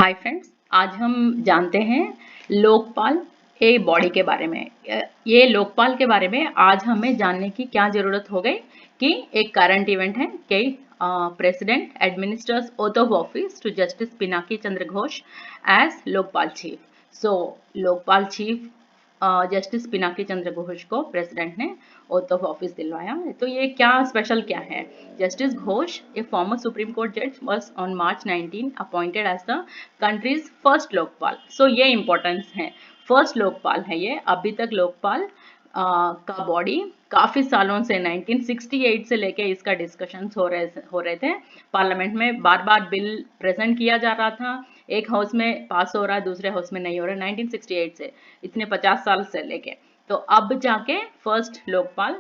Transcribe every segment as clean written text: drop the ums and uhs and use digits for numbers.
Hi friends, आज हम जानते हैं लोकपाल ए बॉडी के बारे में। ये लोकपाल के बारे में आज हमें जानने की क्या ज़रूरत हो गई कि एक करंट इवेंट है कि president administers oath of office to justice Pinaki Chandra Ghosh as Lokpal chief. So Lokpal chief justice Pinaki Chandra Ghosh को प्रेसिडेंट ने ओथ ऑफ ऑफिस दिलवाया। तो ये क्या स्पेशल क्या है? Justice Ghosh, a former Supreme Court judge, was on March 19 appointed as the country's first Lokpal. So ये importance है, फर्स्ट लोकपाल है ये। अभी तक लोकपाल का बॉडी काफ़ी सालों से 1968 से लेके इसका डिस्कशंस हो रहे थे पार्लियामेंट में। बार बार बिल प्रेजेंट किया जा रहा था, एक हाउस में पास हो रहा है, दूसरे हाउस में नहीं हो रहा है। 1968 से इतने 50 साल से लेके तो अब जाके फर्स्ट लोकपाल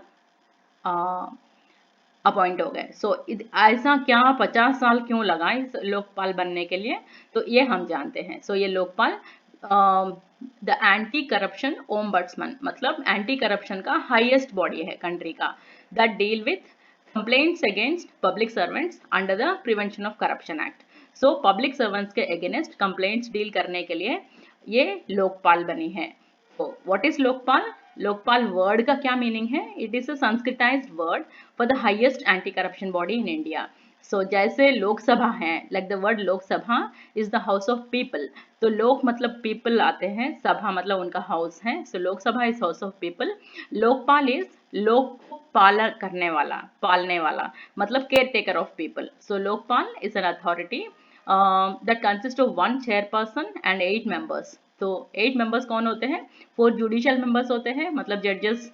अपॉइंट हो गए। सो ऐसा क्या 50 साल क्यों लगा इस लोकपाल बनने के लिए, तो ये हम जानते हैं। सो ये Lokpal the anti corruption ombudsman, मतलब एंटी करप्शन का हाईएस्ट बॉडी है कंट्री का, that deal with complaints against public servants under the prevention of corruption act. So public servants के अगेंस्ट कंप्लेंट्स डील करने के लिए ये लोकपाल बनी है। तो what is Lokpal? Lokpal word का क्या मीनिंग है? It is a Sanskritised word for the highest anti corruption body in India. So जैसे लोकसभा है, like the word Lok Sabha is the house of people. तो लोक मतलब पीपल आते हैं, सभा मतलब उनका हाउस है। So Lok Sabha is house of people. Lokpal is लोक को पालन करने वाला, पालने वाला, मतलब care taker of people. So Lokpal is an authority that consist of 1 chairperson and 8 members। तो 8 मेंबर्स कौन होते हैं? 4 जुडिशियल मेंबर्स होते हैं, मतलब जजेस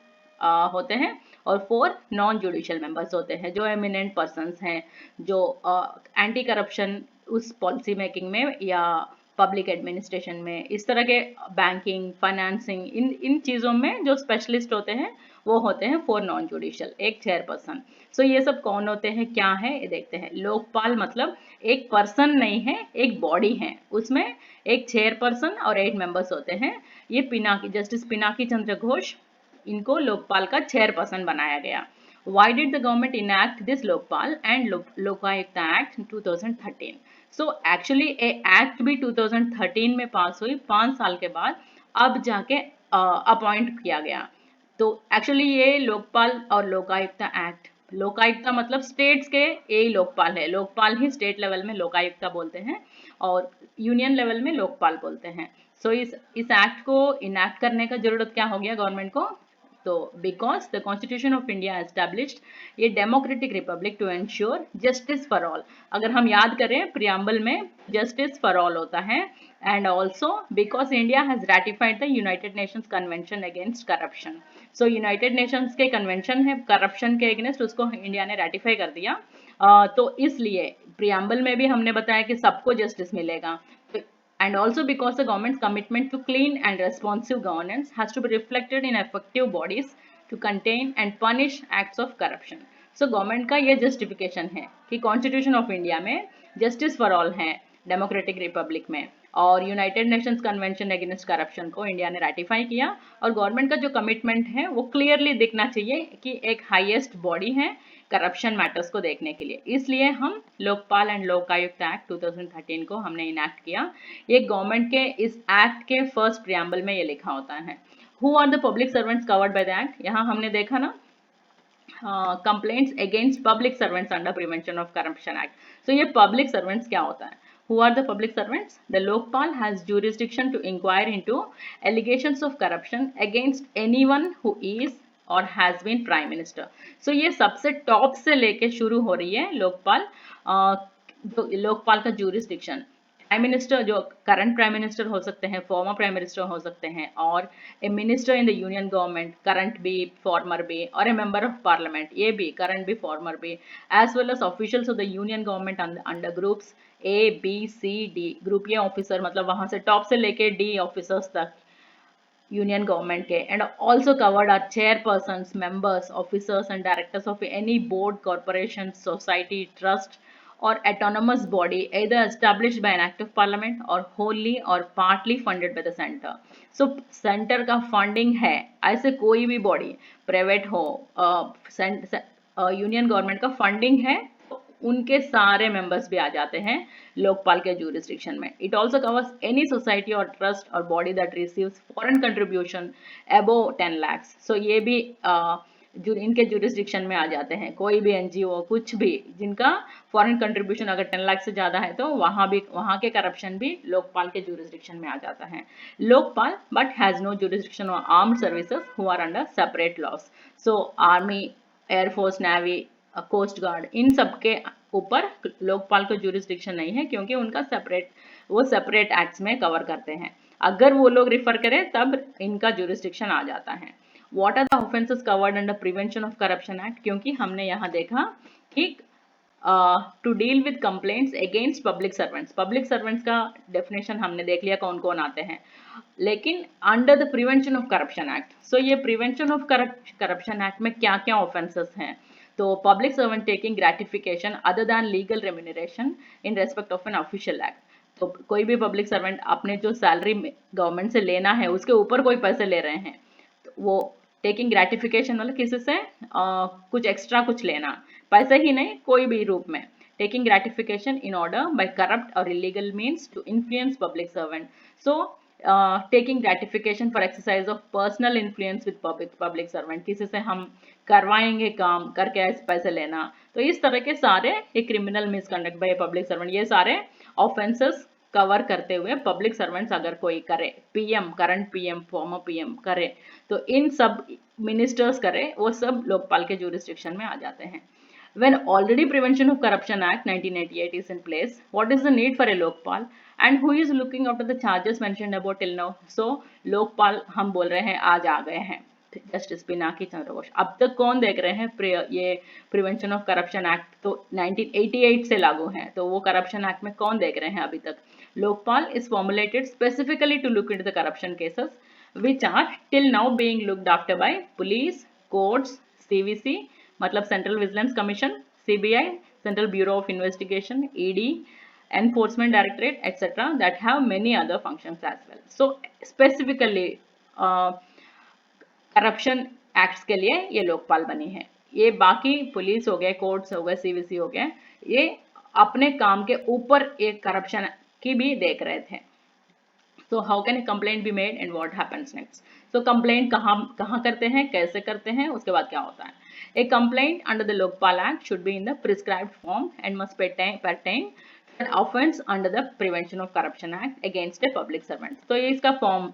होते हैं, और 4 नॉन जुडिशियल मेंबर्स होते हैं जो एमिनेंट पर्सन्स हैं, जो एंटी करप्शन उस पॉलिसी मेकिंग में या पब्लिक एडमिनिस्ट्रेशन में, इस तरह के बैंकिंग, फाइनेंसिंग, इन चीज़ों में जो स्पेशलिस्ट होते हैं वो होते हैं 4 नॉन जुडिशियल, एक चेयरपर्सन। सो ये सब कौन होते हैं, क्या है, ये देखते हैं। लोकपाल मतलब एक पर्सन नहीं है, एक बॉडी है, उसमें एक चेयरपर्सन और 8 मेंबर्स होते हैं। ये पिनाकी, जस्टिस पिनाकी चंद्र घोष, इनको लोकपाल का चेयरपर्सन बनाया गया। Why did the government enact this Lokpal and Lokayukta act 2013? So actually A act भी 2013 में पास हुई, 5 साल के बाद अब जाके अपॉइंट किया गया। तो एक्चुअली ये लोकपाल और लोकायुक्त एक्ट, लोकायुक्त मतलब स्टेट्स के यही लोकपाल है, लोकपाल ही स्टेट लेवल में लोकायुक्त बोलते हैं और यूनियन लेवल में लोकपाल बोलते हैं। सो इस एक्ट को इनैक्ट करने का जरूरत क्या हो गया गवर्नमेंट को? तो because the constitution of India established ये democratic republic to ensure justice for all. अगर हम याद करें प्रियम्बल में जस्टिस फॉर ऑल होता है, and also because India has ratified the United Nations convention against corruption. So United Nations के convention है करप्शन के अगेंस्ट, उसको इंडिया ने रैटिफाई कर दिया। तो इसलिए प्रियम्बल में भी हमने बताया कि सबको जस्टिस मिलेगा। And also because the government's commitment to clean and responsive governance has to be reflected in effective bodies to contain and punish acts of corruption. So government का ये justification है कि कॉन्स्टिट्यूशन ऑफ इंडिया में justice for all है democratic Republic में, और United Nations convention against corruption को India ने रैटिफाई किया। और गवर्नमेंट का जो कमिटमेंट है वो क्लियरली दिखना चाहिए कि एक हाईएस्ट बॉडी है करप्शन मैटर्स को देखने के लिए, इसलिए हम लोकपाल एंड लोकायुक्त एक्ट 2013 को हमने इनैक्ट किया। ये गवर्नमेंट के इस एक्ट के फर्स्ट प्रियम्बल में ये लिखा होता है। Who are the public servants covered by the act? यहाँ हमने देखा ना, complaints against public servants under prevention of corruption act. तो ये पब्लिक सर्वेंट्स क्या होता है? Who are the public servants? The Lokpal has jurisdiction to inquire into allegations of corruption against anyone who is और हैज बीन प्राइम मिनिस्टर। सो ये सबसे top से लेके शुरू हो रही है लोकपाल। तो लोकपाल का जूरिसडिक्शन, प्राइम मिनिस्टर जो करंट प्राइम मिनिस्टर हो सकते हैं, फॉर्मर प्राइम मिनिस्टर हो सकते हैं, और a minister in the union government, current भी फॉर्मर भी, और ए मेंबर ऑफ पार्लियामेंट, ये भी करंट भी फॉर्मर भी, as well as officials of the union government under groups A B C D. Group A officer मतलब वहां से टॉप से लेके डी ऑफिसर्स तक यूनियन गवर्नमेंट के, and also covered are chairpersons, members, officers and directors of any board, corporation, society, trust or autonomous body either established by an act of parliament or wholly or partly funded by the center। so center का funding है, ऐसे कोई भी body private हो, union government का funding है, उनके सारे मेंबर्स भी आ जाते हैं लोकपाल के jurisdiction में. It also covers any society or trust or body that receives foreign contribution above 10 lakhs. So ये भी जो इनके jurisdiction में आ जाते हैं. कोई भी NGO कुछ भी जिनका फॉरेन कंट्रीब्यूशन अगर 10 लाख से ज्यादा है तो वहां के करप्शन भी लोकपाल के jurisdiction में आ जाता है. Lokpal but has no jurisdiction on armed services who are under separate laws. So army, air force, navy, coast guard, इन सब के ऊपर लोकपाल को jurisdiction नहीं है क्योंकि उनका वो सेपरेट एक्ट्स में कवर करते हैं. अगर वो लोग रिफर करें तब इनका jurisdiction आ जाता है. What are the offenses covered under Prevention of Corruption Act? क्योंकि हमने यहाँ देखा कि to deal with complaints against public servants का डेफिनेशन हमने देख लिया कौन कौन आते हैं, लेकिन under the prevention of corruption act. So ये प्रिवेंशन ऑफ करप्शन एक्ट में क्या क्या ऑफेंसेस हैं. तो public servant taking gratification other than legal remuneration in respect of an official act. तो कोई भी पब्लिक सर्वेंट अपने जो सैलरी गवर्नमेंट से लेना है उसके ऊपर कोई पैसे ले रहे हैं तो वो टेकिंग ग्रेटिफिकेशन मतलब किसी से कुछ एक्स्ट्रा कुछ लेना, पैसे ही नहीं कोई भी रूप में. Taking gratification in order by corrupt और illegal means to influence public servant. So taking gratification for exercise of personal influence with public servant, किसी से हम करवाएंगे काम करके ऐसे पैसे लेना. तो इस तरह के सारे ये criminal misconduct by public servant, ये सारे ऑफेंसेस कवर करते हुए पब्लिक सर्वेंट्स अगर कोई करे, PM, current PM, former PM करे, तो इन सब मिनिस्टर्स करे, वो सब लोकपाल के jurisdiction में आ जाते हैं. When already Prevention of Corruption Act 1988 is in place, what is the need for a Lokpal and who is looking after the charges mentioned above till now? So Lokpal हम बोल रहे हैं आज आ गए हैं जस्टिस पिनाकी चंद्र घोष. अब तक कौन देख रहे हैं ये प्रिवेंशन ऑफ करप्शन एक्ट तो 1988 से लागू है, तो वो करप्शन एक्ट में कौन देख रहे हैं अभी तक. Lokpal is formulated specifically to look into the corruption cases which are till now being looked after by police, courts, CVC मतलब central vigilance commission, CBI, central bureau of investigation, ED, enforcement directorate etcetera that have many other functions as well. So specifically corruption acts के लिए ये लोकपाल बनी है. ये बाकी police हो गए, कोर्ट्स हो गए, CVC हो गए, ये अपने काम के ऊपर एक करप्शन की भी देख रहे थे. So how can a complaint be made and what happens next? So complaint कहाँ करते हैं, कैसे करते हैं, उसके बाद क्या होता है. A complaint under the Lokpal Act should be in the prescribed form and must pertain to an offence under the Prevention of Corruption Act against a public servant. तो ये इसका फॉर्म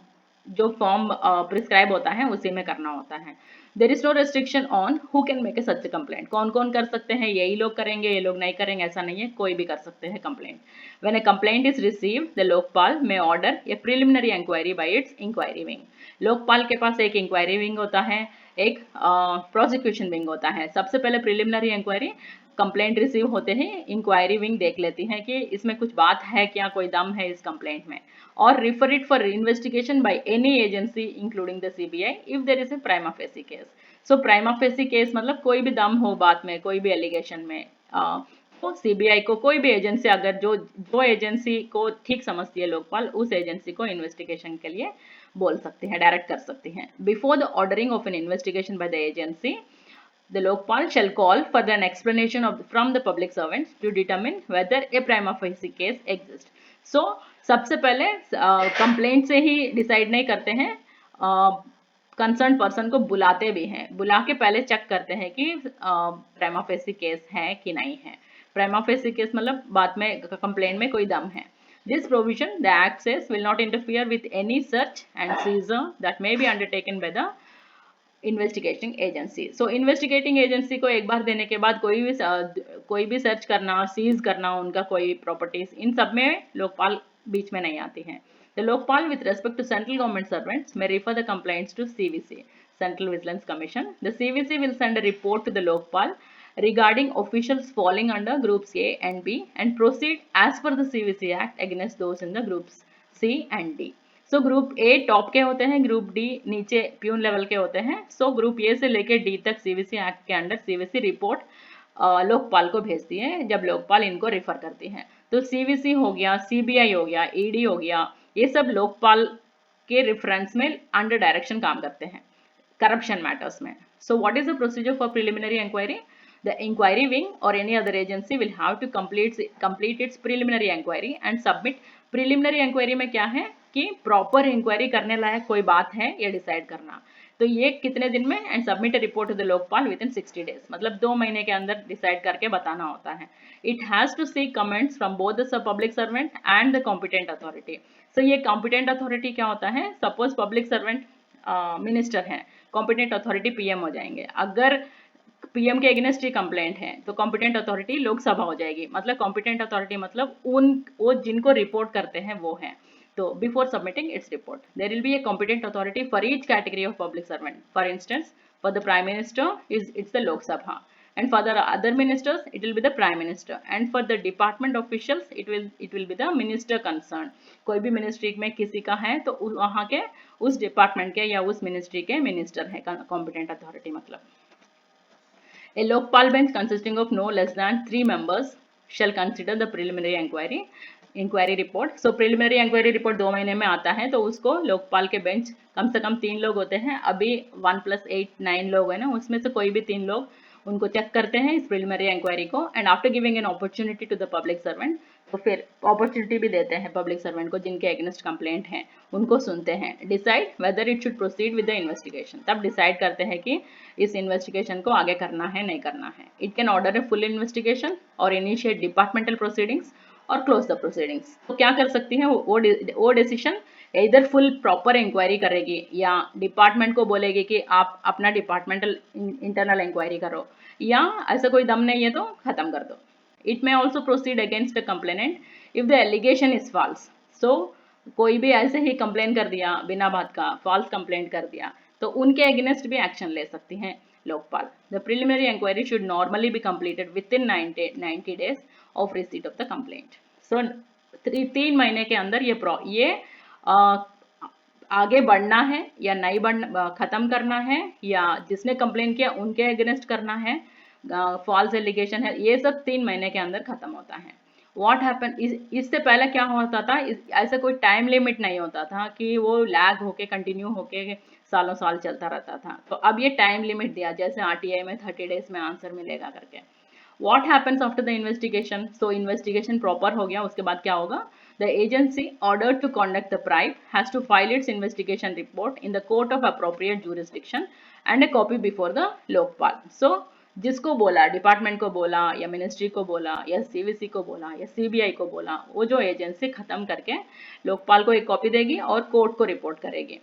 जो फॉर्म प्रिस्क्राइब होता है उसी में करना होता है. There is no restriction on who can make a such a complaint. कौन कौन कर सकते हैं, यही लोग करेंगे, ये लोग नहीं करेंगे ऐसा नहीं है, कोई भी कर सकते हैं complaint. When a complaint is received the Lokpal may order a preliminary inquiry by its inquiry wing. Lokpal के पास एक इंक्वायरी विंग होता है, एक प्रोसिक्यूशन विंग होता है. सबसे पहले प्रिलिमिनरी इंक्वायरी, कंप्लेंट रिसीव होते ही इंक्वायरी विंग देख लेती है कि इसमें कुछ बात है क्या, कोई दम है इस कंप्लेंट में, और refer it for investigation by any agency including the CBI if there is a prima facie case. So prima facie case मतलब कोई भी दम हो बात में, कोई भी एलिगेशन में, तो CBI को कोई भी एजेंसी अगर जो एजेंसी को ठीक समझती है लोकपाल, उस एजेंसी को इन्वेस्टिगेशन के लिए बोल सकती है, डायरेक्ट कर सकती है. Before the ordering of N investigation by the agency, the Lokpal shall call for an explanation from the public servants to determine whether a prima facie case exists. So सबसे पहले कंप्लेंट से ही decide नहीं करते हैं, concern person को बुलाते भी हैं, बुला के पहले चेक करते हैं कि प्राइमा फेसी केस है कि नहीं है. प्राइमा फेसी केस मतलब बात में कंप्लेंट में कोई दम है. This provision, the Act says, will not interfere with any search and seizure that may be undertaken by the investigating agency. So investigating agency को एक बार देने के बाद कोई भी सर्च करना, सीज करना उनका कोई प्रॉपर्टीज, इन सब में लोकपाल बीच में नहीं आती है. The Lokpal with respect to central government servants may refer the complaints to CVC, Central Vigilance Commission. The CVC will send a report to the Lokpal regarding officials falling under groups A and B and proceed as per the CVC Act against those in the groups C and D. So group A top के होते हैं, group D नीचे peon level के होते हैं. So group A से लेके D तक CVC एक्ट के अंडर CVC रिपोर्ट लोकपाल को भेजती है जब लोकपाल इनको रिफर करती है. तो CVC हो गया, CBI हो गया, ED हो गया, ये सब लोकपाल के रेफरेंस में अंडर डायरेक्शन काम करते हैं करप्शन मैटर्स में. So what is the procedure for preliminary inquiry? The inquiry wing or any other agency will have to complete its preliminary inquiry and submit. Preliminary inquiry में क्या है कि proper inquiry करने लायक कोई बात है ये decide करना, तो ये कितने दिन में, and submit a report to the Lokpal within 60 days, मतलब 2 महीने के अंदर डिसाइड करके बताना होता है. It has to seek comments from both the public servant and the competent authority. So ये कॉम्पिटेंट अथॉरिटी क्या होता है, सपोज पब्लिक सर्वेंट मिनिस्टर है, कॉम्पिटेंट अथॉरिटी पीएम हो जाएंगे. अगर पीएम के अगेंस्ट ही कंप्लेंट है तो कॉम्पिटेंट अथॉरिटी लोकसभा हो जाएगी. मतलब कॉम्पिटेंट अथॉरिटी मतलब वो जिनको रिपोर्ट करते हैं वो है. तो before submitting its report, there will be a competent authority for each category of public servant. For instance, for the prime minister it's the Lok Sabha, and for the other ministers it will be the prime minister, and for the department officials it will be the minister concerned. कोई भी ministry में किसी का है तो वहाँ के उस डिपार्टमेंट के या उस मिनिस्ट्री के मिनिस्टर है competent authority. मतलब a Lokpal bench consisting of no less than 3 members shall consider the preliminary inquiry report. So preliminary inquiry report 2 महीने में आता है, तो उसको लोकपाल के बेंच कम से कम 3 लोग होते हैं. अभी 1 + 8 9 लोग हैं ना, उसमें से कोई भी 3 लोग उनको चेक करते हैं इस प्रिलिमिनरी इंक्वायरी को. And after giving an opportunity to the public servant, तो फिर अपॉर्चुनिटी भी देते हैं पब्लिक सर्वेंट को जिनके अगेंस्ट कंप्लेंट है, उनको सुनते हैं. Decide whether it should proceed with the investigation, तब डिसाइड करते हैं कि इस इन्वेस्टिगेशन को आगे करना है नहीं करना है. It can order a full investigation और इनिशिएट डिपार्टमेंटल प्रोसीडिंग्स और क्लोज द प्रोसीडिंग्स. तो क्या कर सकती है वो डिसीजन, इधर फुल प्रॉपर इंक्वायरी करेगी या डिपार्टमेंट को बोलेगी कि आप अपना डिपार्टमेंटल इंटरनल इंक्वायरी करो, या ऐसा कोई दम नहीं है तो खत्म कर दो. It may also proceed against the complainant if the allegation is false. So कोई भी ऐसे ही कंप्लेन कर दिया बिना बात का, फॉल्स कंप्लेंट कर दिया, तो उनके अगेंस्ट भी एक्शन ले सकती हैं Lokpal. The preliminary inquiry should normally be completed within 90 days of receipt of the complaint. So 3 महीने के अंदर ये आगे बढ़ना है या नहीं बढ़ना, खत्म करना है, या जिसने कंप्लेन किया उनके अगेंस्ट करना है, फॉल्स एलिगेशन है, ये सब 3 महीने के अंदर खत्म होता है. व्हाट हैपन, इससे पहले क्या होता था, ऐसा कोई टाइम लिमिट नहीं होता था कि वो लैग होके कंटिन्यू होके सालों साल चलता रहता था. तो अब ये टाइम लिमिट दिया, जैसे आरटीआई में 30 days में आंसर मिलेगा करके. What happens after the investigation? So investigation proper हो गया, उसके बाद क्या होगा, the agency ordered to conduct the prive has to file its investigation report in the court of appropriate jurisdiction and a copy before the Lokpal. So जिसको बोला, department को बोला या मिनिस्ट्री को बोला या सीवीसी को बोला या सीबीआई को बोला, वो जो एजेंसी खत्म करके लोकपाल को एक कॉपी देगी और कोर्ट को रिपोर्ट करेगी.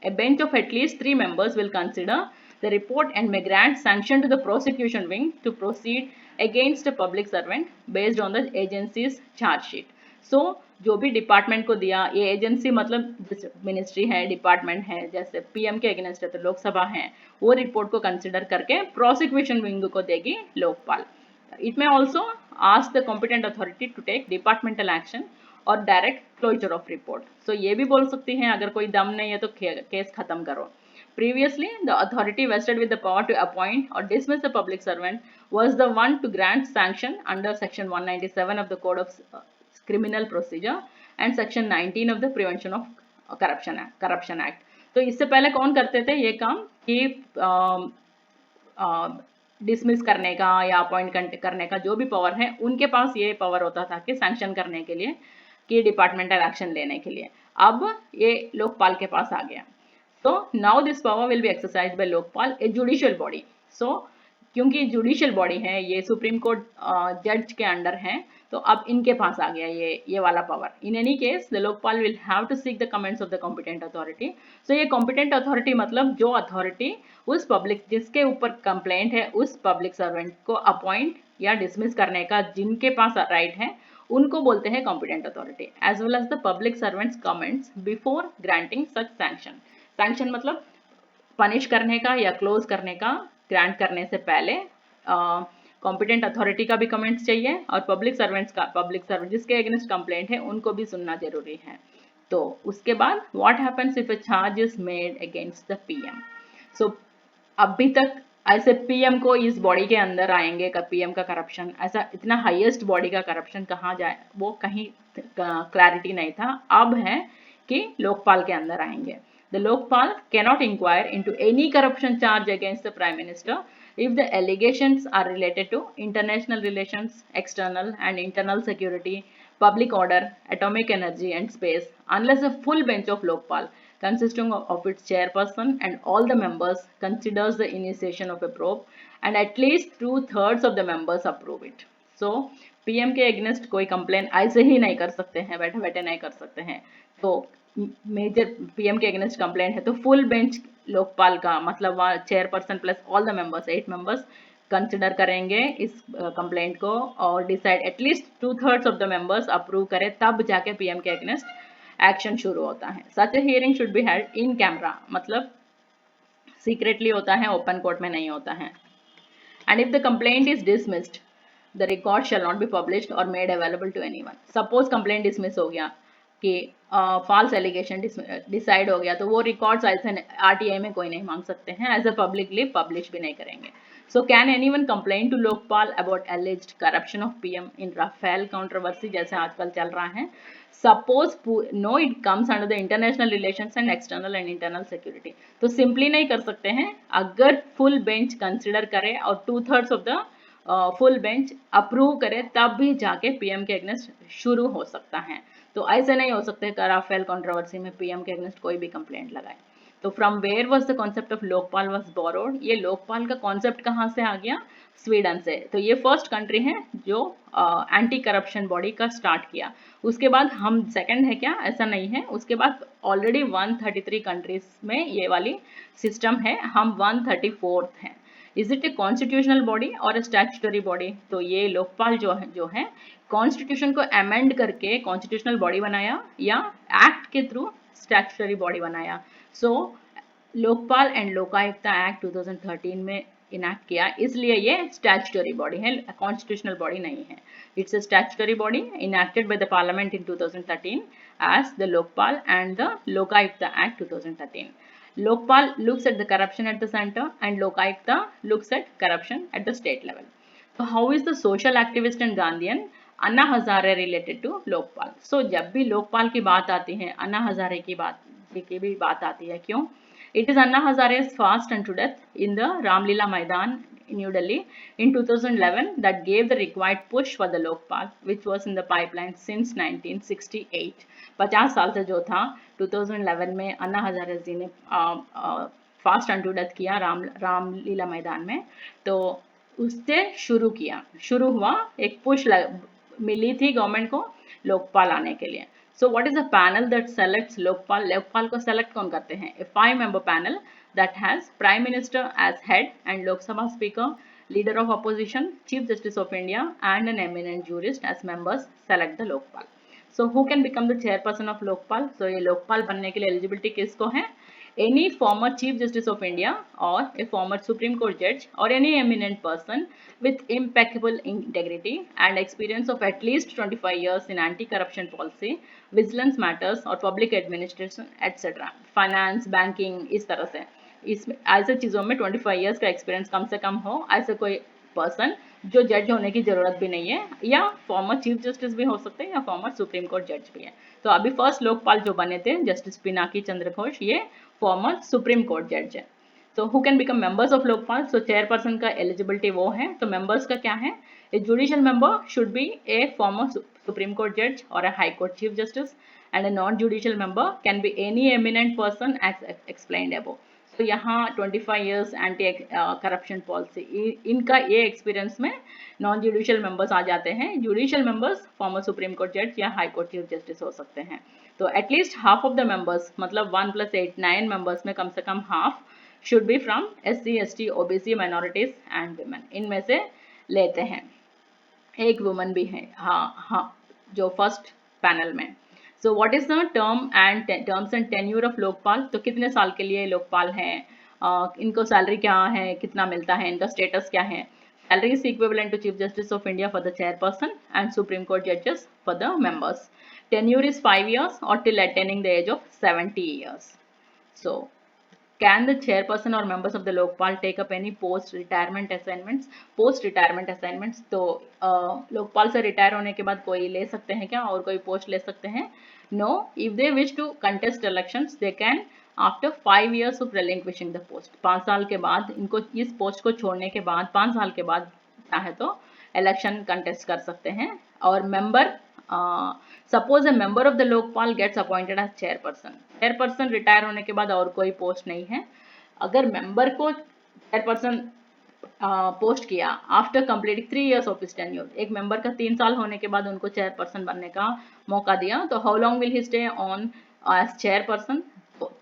A bench of at least 3 members will consider the report and may grant sanction to the prosecution wing to proceed against a public servant based on the agency's charge sheet. So जो भी department को दिया, ये agency मतलब ministry है, department है, जैसे PM के अगेंस्ट है तो लोकसभा है, वो रिपोर्ट को कंसिडर करके प्रोसिक्यूशन विंग को देगी Lokpal. It may also ask the competent authority to take departmental action और डायरेक्ट क्लोजर ऑफ रिपोर्ट. सो ये भी बोल सकती हैं अगर कोई दम नहीं है तो केस खत्म करो. Previously, the authority vested with the power to appoint or dismiss a public servant was the one to grant sanction under Section 197 of the Code of Criminal Procedure and Section 19 of the Prevention of Corruption Act. तो इससे पहले कौन करते थे ये काम कि dismiss करने का या अपॉइंट करने का जो भी पावर है, उनके पास ये पावर होता था कि सैंक्शन करने के लिए, कि डिपार्टमेंटल एक्शन लेने के लिए. अब ये लोकपाल के पास आ गया. So now this power will be exercised by Lokpal, a judicial body. So क्योंकि जुडिशियल बॉडी है, ये सुप्रीम कोर्ट जज के अंडर है, तो अब इनके पास आ गया ये वाला power. In any case the Lokpal will have to seek the comments of the competent authority. So ये कॉम्पिटेंट अथॉरिटी मतलब जो अथॉरिटी उस पब्लिक जिसके ऊपर कंप्लेंट है उस पब्लिक सर्वेंट को अपॉइंट या डिसमिस करने का जिनके पास राइट है, उनको बोलते हैं competent authority. As well as the public servants comments before granting such sanction. Sanction मतलब पनिश करने का या क्लोज करने का, ग्रांट करने से पहले कॉम्पिटेंट अथॉरिटी का भी कमेंट्स चाहिए और पब्लिक सर्वेंट जिसके अगेंस्ट कंप्लेंट है उनको भी सुनना जरूरी है. तो उसके बाद what happens if a charge is made against the PM. So अभी तक ऐसे पीएम को इस बॉडी के अंदर आएंगे का पीएम का करप्शन, ऐसा इतना हाईएस्ट बॉडी का करप्शन कहाँ जाए वो कहीं क्लैरिटी नहीं था. अब है कि लोकपाल के अंदर आएंगे. The Lokpal cannot inquire into any corruption charge against the Prime Minister if the allegations are related to international relations, external and internal security, public order, atomic energy and space, unless a full bench of Lokpal consisting of its chairperson and all the members considers the initiation of a probe and at least 2/3 of the members approve it. So PM के against कोई complain ऐसे ही नहीं कर सकते हैं, बैठे बैठे नहीं कर सकते हैं। तो मेजर पीएम के अगेंस्ट कंप्लेंट है तो फुल बेंच लोकपाल का मतलब chairperson plus all the members 8 members consider करेंगे इस कंप्लेंट को और decide at least 2/3 of the members approve करें, तब जाके पीएम के अगेंस्ट एक्शन शुरू होता है। Such a hearing should be held in camera, मतलब सीक्रेटली होता है, ओपन कोर्ट में नहीं होता है। And if the complaint is dismissed the record shall not be published or made available to anyone. Suppose complaint dismiss हो गया कि false allegation decide हो गया, तो वो records ऐसे RTI में कोई नहीं मांग सकते हैं, as a publicly publish भी नहीं करेंगे। So can anyone complain to Lokpal about alleged corruption of PM in Rafale controversy जैसे आजकल चल रहा है? Suppose no, it comes under the international relations and external and internal security. तो simply नहीं कर सकते हैं, अगर full bench consider करे और 2/3 of the full bench approve करे तब भी जाके पीएम के अगेंस्ट शुरू हो सकता है। तो ऐसे नहीं हो सकते कि राफेल कंट्रोवर्सी में पीएम के अगेंस्ट कोई भी कंप्लेंट लगाए। तो from where was the concept of Lokpal was borrowed? ये लोकपाल का कॉन्सेप्ट कहाँ से आ गया? स्वीडन से। तो ये फर्स्ट कंट्री है जो एंटी करप्शन बॉडी का स्टार्ट किया। उसके बाद हम सेकंड है क्या? ऐसा नहीं है। उसके बाद ऑलरेडी 133 कंट्रीज में ये वाली सिस्टम है, हम 134th हैं। Is it a constitutional body और ए स्टैट्यूटरी बॉडी? तो ये लोकपाल जो है कॉन्स्टिट्यूशन को अमेंड करके कॉन्स्टिट्यूशनल बॉडी बनाया या एक्ट के थ्रू स्टैट्यूटरी बॉडी बनाया। सो लोकपाल एंड लोकायुक्ता एक्ट 2013 में इनैक्ट किया, इसलिए ये स्टैट्यूटरी बॉडी है, कॉन्स्टिट्यूशनल बॉडी नहीं है। It's a statutory body enacted by the parliament in 2013 as the Lokpal and the Lokayukta Act 2013. Lokpal looks at the corruption at the center and Lokayukta looks at corruption at the state level. So how is the social activist and Gandhian Anna Hazare related to Lokpal? So जब भी लोकपाल की बात आती है, अन्ना हजारे की भी बात आती है। क्यों? It is Anna Hazare's fast unto death in the Ramlila Maidan in New Delhi in 2011 that gave the required push for the Lokpal, which was in the pipeline since 1968. 50 साल से जो था 2011 में अन्ना हजारे जी ने फास्ट अनटू डेथ किया रामलीला मैदान में, तो उससे शुरू हुआ एक पुश मिली थी गवर्नमेंट को लोकपाल आने के लिए। So what is the panel that selects Lokpal? Lokpal को select कौन करते हैं? A 5-member panel that has Prime Minister as head and Lok Sabha Speaker, Leader of Opposition, Chief Justice of India and an eminent jurist as members select the Lokpal. So who can become the chairperson of Lokpal? So ये लोकपाल बनने के लिए eligibility किसको है? Any former Chief Justice of India or a former Supreme Court judge or any eminent person with impeccable integrity and experience of at least 25 years in anti-corruption policy, vigilance matters or public administration etc. Finance, banking, इस तरह से इसमें ऐसे चीज़ों में 25 years का experience कम से कम हो, ऐसे कोई पर्सन जो जज होने की जरूरत भी नहीं है, या फॉर्मर चीफ जस्टिस भी हो सकते हैं या फॉर्मर सुप्रीम कोर्ट जज भी है। तो अभी फर्स्ट लोकपाल जो बने थे जस्टिस पिनाकी चंद्र घोष, ये फॉर्मर सुप्रीम कोर्ट जज है। तो who can become members of Lokpal? So chairperson का एलिजिबिलिटी वो है, तो मेंबर्स का क्या है? A judicial member should be a former supreme court जज और a high court chief justice, and a non-judicial member can be any eminent person as explained above. तो यहाँ 25 years एंटी करप्शन पॉलिसी, इनका ये experience में non judicial members आ जाते हैं। Judicial members farmer supreme court जज या हाई कोर्ट चीफ जस्टिस हो सकते हैं। तो at least half of the members, मतलब 1 + 8 9 मेंबर्स में कम से कम half should be from SC, ST, OBC, minorities and women, इनमें से लेते हैं। एक वुमन भी है हाँ जो फर्स्ट पैनल में। So what is the terms and tenure of Lokpal? तो कितने साल के लिए लोकपाल है, इनको सैलरी क्या है, कितना मिलता है, इनका स्टेटस क्या है? Salary is equivalent to Chief Justice of India for the chairperson and Supreme Court judges for the members. Tenure is 5 years or till attaining the age of 70 years. So can the chairperson or members of the Lokpal take up any post-retirement assignments? Post-retirement assignments, तो लोकपाल से retire होने के बाद कोई ले सकते हैं क्या और कोई पोस्ट ले सकते हैं? No, if they wish to contest elections, they can after 5 years of relinquishing the post, 5 साल के बाद इनको इस पोस्ट को छोड़ने के बाद 5 साल के बाद चाहे तो इलेक्शन कंटेस्ट कर सकते हैं। और member, suppose a member of the Lokpal gets appointed as chairperson, chairperson retire होने के बाद और कोई पोस्ट नहीं है, अगर मेंबर को चेयरपर्सन पोस्ट किया after completing 3 years of his tenure, एक मेंबर का 3 साल होने के बाद उनको चेयरपर्सन बनने का मौका दिया, तो how long will he stay on as chairperson?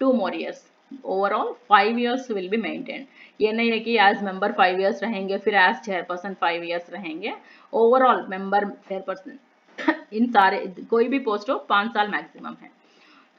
2 more years, overall 5 years will be maintain. ये नहीं है कि एज मेंबर 5 years रहेंगे फिर एज चेयरपर्सन 5 years रहेंगे, ओवरऑल मेंबर चेयरपर्सन इन सारे कोई भी पोस्ट हो 5 साल मैक्सिमम है।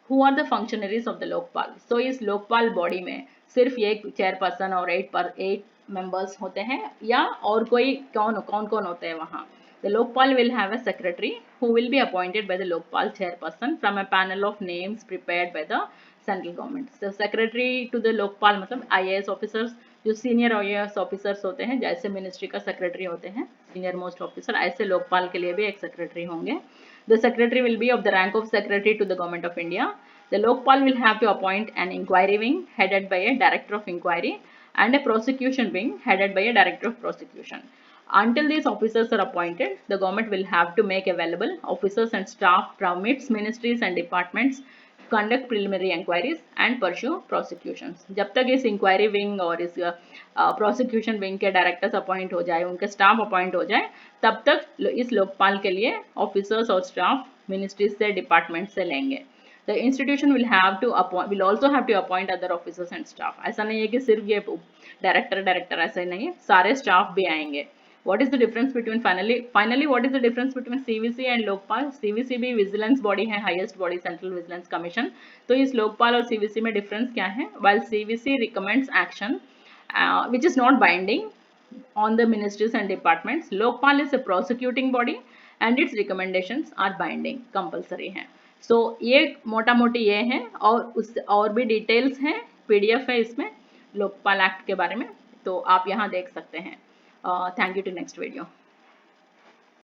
Who are the functionaries of the Lokpal? So इस लोकपाल बॉडी में सिर्फ एक चेयरपर्सन और 8 मेंबर्स होते हैं, या और कोई कौन कौन होते हैं वहाँ? The Lokpal will have a secretary who will be appointed by the Lokpal chairperson from a panel of names prepared by the central government. So secretary to the Lokpal मतलब IAS officers, जो senior IAS officers होते हैं, जैसे ministry का secretary होते हैं senior most officer, ऐसे लोकपाल के लिए भी एक सेक्रेटरी होंगे। The secretary will be of the rank of secretary to the government of India. The Lokpal will have to appoint an inquiry wing headed by a director of inquiry and a prosecution wing headed by a director of prosecution. Until these officers are appointed, the government will have to make available officers and staff from its ministries and departments to conduct preliminary inquiries and pursue prosecutions. जब तक इस inquiry wing और इस prosecution wing के directors appoint हो जाए, उनके staff appoint हो जाए, तब तक इस लोकपाल के लिए officers और staff ministries से department से लेंगे। The institution will also have to appoint other officers and staff. ऐसा नहीं है कि सिर्फ ये डायरेक्टर ऐसा ही नहीं, सारे स्टाफ भी आएंगे। What is the difference between finally what is the difference between CVC and Lokpal? CVC भी विजिलेंस बॉडी है, highest body central vigilance commission. तो इस लोकपाल और CVC में डिफरेंस क्या है? While CVC recommends action which is not binding on the ministries and departments, Lokpal is a prosecuting body and its recommendations are binding, compulsory हैं। So ये मोटा मोटी ये है, और भी डिटेल्स हैं, PDF है इसमें लोकपाल एक्ट के बारे में, तो आप यहाँ देख सकते हैं। Thank you to next video.